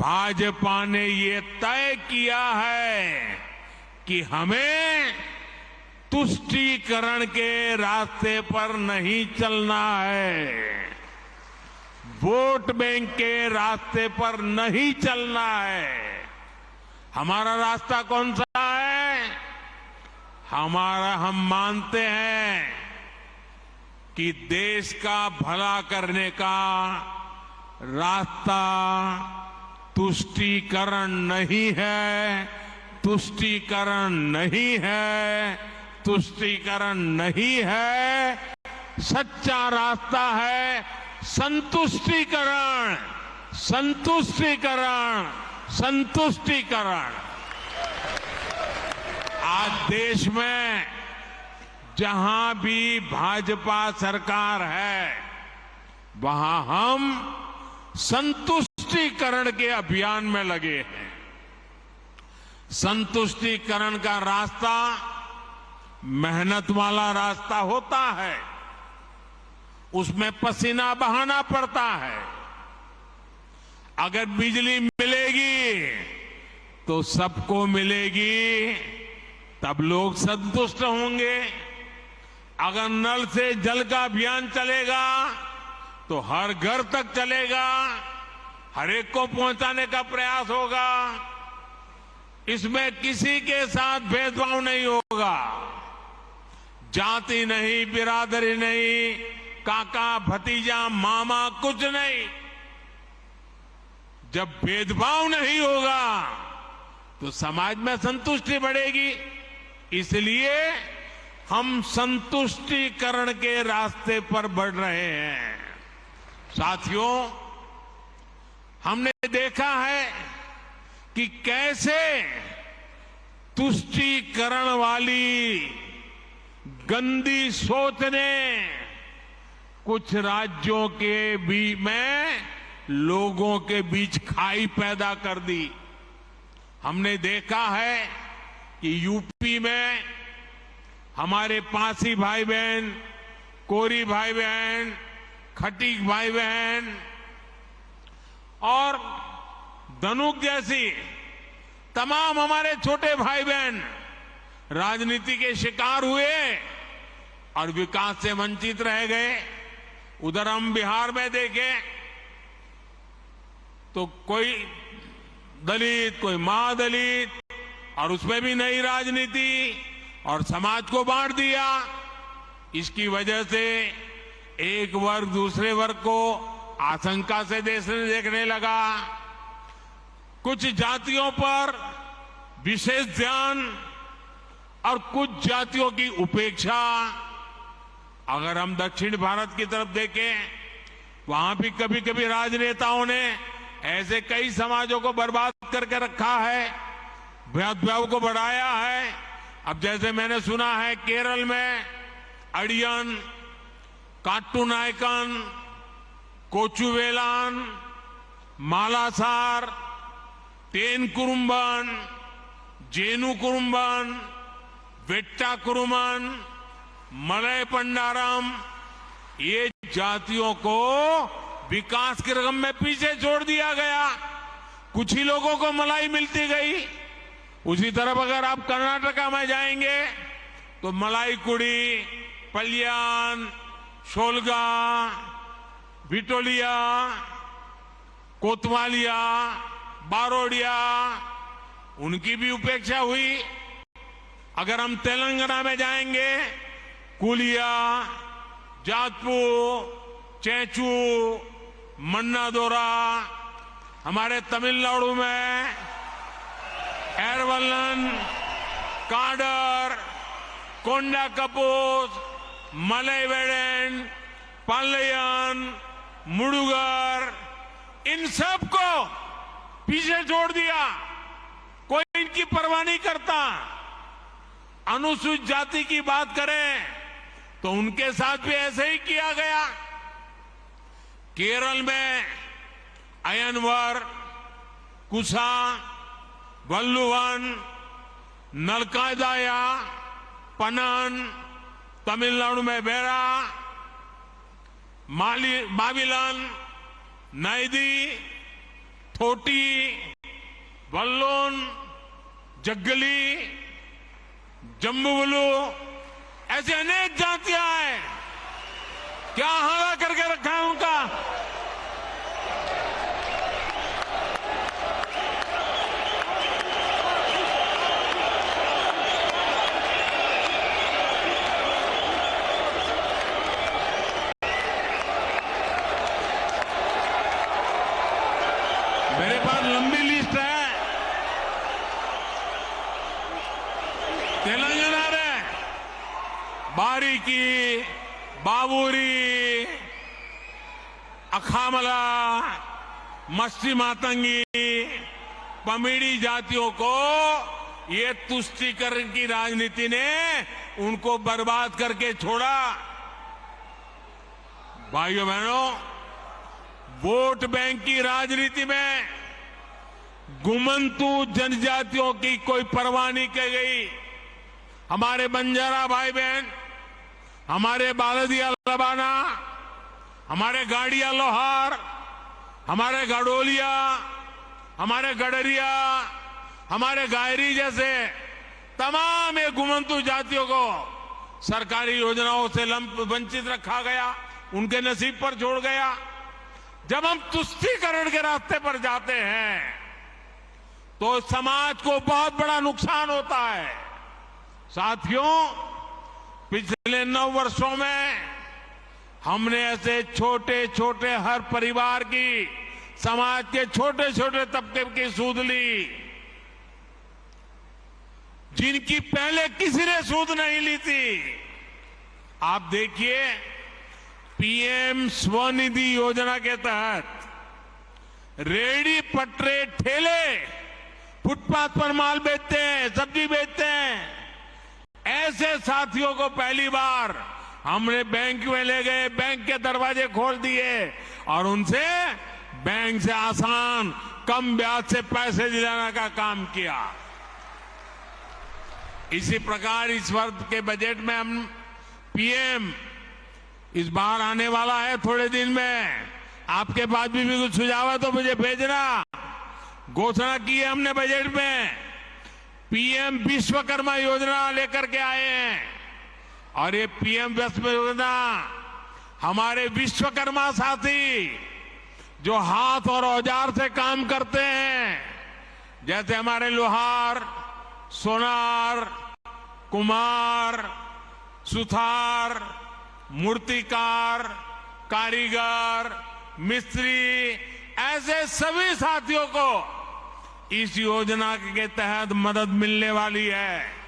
भाजपा ने ये तय किया है कि हमें तुष्टीकरण के रास्ते पर नहीं चलना है, वोट बैंक के रास्ते पर नहीं चलना है। हमारा रास्ता कौन सा है? हम मानते हैं कि देश का भला करने का रास्ता तुष्टीकरण नहीं है, तुष्टीकरण नहीं है, तुष्टीकरण नहीं है। सच्चा रास्ता है संतुष्टीकरण, संतुष्टीकरण, संतुष्टीकरण। आज देश में जहां भी भाजपा सरकार है, वहां हम संतुष्टीकरण के अभियान में लगे हैं। संतुष्टीकरण का रास्ता मेहनत वाला रास्ता होता है, उसमें पसीना बहाना पड़ता है। अगर बिजली मिलेगी तो सबको मिलेगी, तब लोग संतुष्ट होंगे। अगर नल से जल का अभियान चलेगा तो हर घर तक चलेगा, हर एक को पहुंचाने का प्रयास होगा। इसमें किसी के साथ भेदभाव नहीं होगा, जाति नहीं, बिरादरी नहीं, काका भतीजा मामा कुछ नहीं। जब भेदभाव नहीं होगा तो समाज में संतुष्टि बढ़ेगी। इसलिए हम संतुष्टीकरण के रास्ते पर बढ़ रहे हैं। साथियों, हमने देखा है कि कैसे तुष्टीकरण वाली गंदी सोच ने कुछ राज्यों के बीच में लोगों के बीच खाई पैदा कर दी। हमने देखा है कि यूपी में हमारे पासी भाई बहन, कोरी भाई बहन, खटीक भाई बहन और धनुक जैसी तमाम हमारे छोटे भाई बहन राजनीति के शिकार हुए और विकास से वंचित रह गए। उधर हम बिहार में देखें तो कोई दलित, कोई महादलित, और उसमें भी नई राजनीति और समाज को बांट दिया। इसकी वजह से एक वर्ग दूसरे वर्ग को आशंका से देखने लगा। कुछ जातियों पर विशेष ध्यान और कुछ जातियों की उपेक्षा। अगर हम दक्षिण भारत की तरफ देखें, वहां भी कभी कभी राजनेताओं ने ऐसे कई समाजों को बर्बाद करके रखा है, भेदभाव को बढ़ाया है। अब जैसे मैंने सुना है केरल में अड़ियन, काट्टूनायकन, कोचुवेलान, मालासार, तेन कुरुम्बन, जेनु कुरुम्बन, वेट्टा कुरुमन, मलय पंडारम, ये जातियों को विकास के रकम में पीछे छोड़ दिया गया। कुछ ही लोगों को मलाई मिलती गई। उसी तरफ अगर आप कर्नाटका में जाएंगे तो मलाई कुड़ी, पल्यान, शोलगा, विटोलिया, कोतवालिया, बारोडिया, उनकी भी उपेक्षा हुई। अगर हम तेलंगाना में जाएंगे, कुलिया, जातपू, चेंचू, मन्नादोरा, हमारे तमिलनाडु में एरवलन, काडर, कोंडा कपूस, मलयवेडन, पालयन, मुडुगर, इन सब को पीछे छोड़ दिया। कोई इनकी परवाह नहीं करता। अनुसूचित जाति की बात करें तो उनके साथ भी ऐसे ही किया गया। केरल में अयनवर, कुसा, वल्लुवन, नलकादाया, पनन, तमिलनाडु में बेरा, माविलन, नैदी, छोटी, वल्लोन, जग्गली, जम्बुवलू, ऐसी अनेक जातियां हैं। क्या हाल करके रखा है उनका? मेरे पास लंबी लिस्ट है। तेलंगाना में बारीकी, बाबूरी, अखामला, मस्ती मातंगी, पमीड़ी जातियों को ये तुष्टीकरण की राजनीति ने उनको बर्बाद करके छोड़ा। भाइयों बहनों, वोट बैंक की राजनीति में गुमंतु जनजातियों की कोई परवाह नहीं की गई। हमारे बंजारा भाई बहन, हमारे बालदिया लबाना, हमारे गाड़िया लोहार, हमारे गडोलिया, हमारे गडरिया, हमारे गायरी जैसे तमाम ये गुमंतु जातियों को सरकारी योजनाओं से वंचित रखा गया, उनके नसीब पर छोड़ गया। जब हम तुष्टीकरण के रास्ते पर जाते हैं तो समाज को बहुत बड़ा नुकसान होता है। साथियों, पिछले 9 वर्षों में हमने ऐसे छोटे छोटे हर परिवार की, समाज के छोटे छोटे तबके की सूद ली, जिनकी पहले किसी ने सूद नहीं ली थी। आप देखिए, पीएम स्वनिधि योजना के तहत रेहड़ी पटरे ठेले फुटपाथ पर माल बेचते हैं, सब्जी बेचते हैं, ऐसे साथियों को पहली बार हमने बैंक में ले गए, बैंक के दरवाजे खोल दिए और उनसे बैंक से आसान, कम ब्याज से पैसे दिलाने का काम किया। इसी प्रकार इस वर्ष के बजट में हम पीएम इस बार आने वाला है थोड़े दिन में, आपके पास भी कुछ सुझाव है तो मुझे भेजना। घोषणा की है हमने बजट में, पीएम विश्वकर्मा योजना लेकर के आए हैं। और ये पीएम विश्वकर्मा योजना हमारे विश्वकर्मा साथी जो हाथ और औजार से काम करते हैं, जैसे हमारे लोहार, सोनार, कुम्हार, सुथार, मूर्तिकार, कारीगर, मिस्त्री, ऐसे सभी साथियों को इस योजना के तहत मदद मिलने वाली है।